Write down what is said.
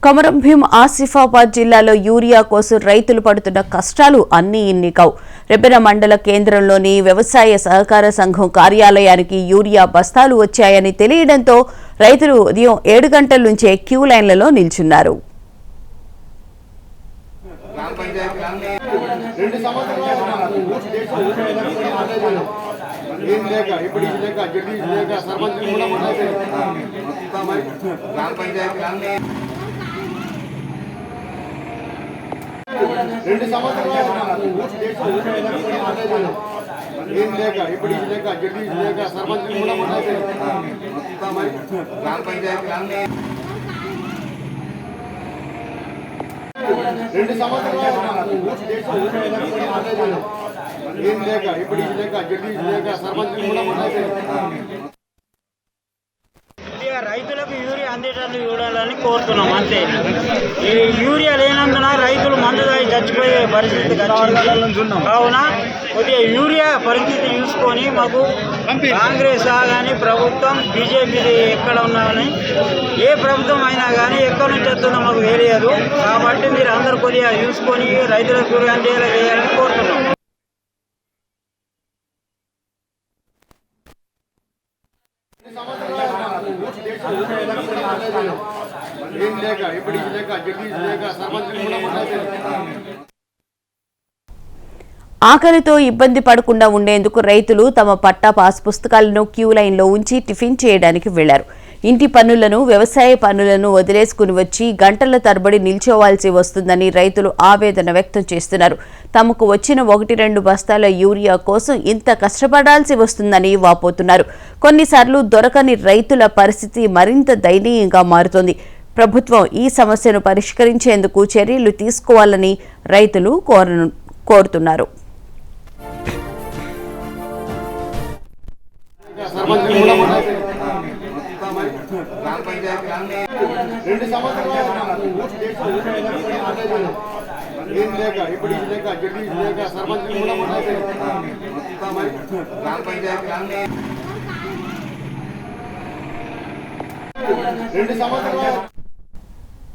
కొమరం భీం ఆసిఫాబాద్ జిల్లాలో యూరియా కోసం రైతులు పడుతున్న కష్టాలు అన్నీ ఇన్ని కావు. రెబ్బెన మండల కేంద్రంలోని వ్యవసాయ సహకార సంఘం కార్యాలయానికి యూరియా బస్తాలు వచ్చాయని తెలియడంతో రైతులు ఉదయం 7 గంటల నుంచే క్యూ లైన్లలో నిల్చున్నారు. రైతులకు యూరియా అందేటట్లు చూడాలని కోరుతున్నాం. అంతే. ఈ యూరియా లేనందున రైతులు మందు తాగి చచ్చిపోయే పరిస్థితి కావున కొద్దిగా యూరియా పరిస్థితి చూసుకొని మాకు కాంగ్రెస్ కానీ ప్రభుత్వం బీజేపీ ఎక్కడ ఉన్నా కానీ ఏ ప్రభుత్వం అయినా కానీ ఎక్కడి నుంచి వస్తుందో మాకు తెలియదు. కాబట్టి మీరు అందరూ కొద్దిగా చూసుకొని రైతులకు యూరియా అందేలా చేయాలని కోరుతున్నాం. ఆకలితో ఇబ్బంది పడకుండా ఉండేందుకు రైతులు తమ పట్టా పాస్ పుస్తకాలను క్యూ లైన్లో ఉంచి టిఫిన్ చేయడానికి వెళ్లారు. ఇంటి పన్నులను వ్యవసాయ పన్నులను వదిలేసుకుని వచ్చి గంటల తరబడి నిల్చోవాల్సి వస్తుందని రైతులు ఆవేదన వ్యక్తం చేస్తున్నారు. తమకు వచ్చిన 1-2 బస్తాల యూరియా కోసం ఇంత కష్టపడాల్సి వస్తుందని వాపోతున్నారు. కొన్నిసార్లు దొరకని రైతుల పరిస్థితి మరింత దయనీయంగా మారుతోంది. ప్రభుత్వం ఈ సమస్యను పరిష్కరించేందుకు చర్యలు తీసుకోవాలని రైతులు కోరుతున్నారు. రెండు సంవత్సరాలు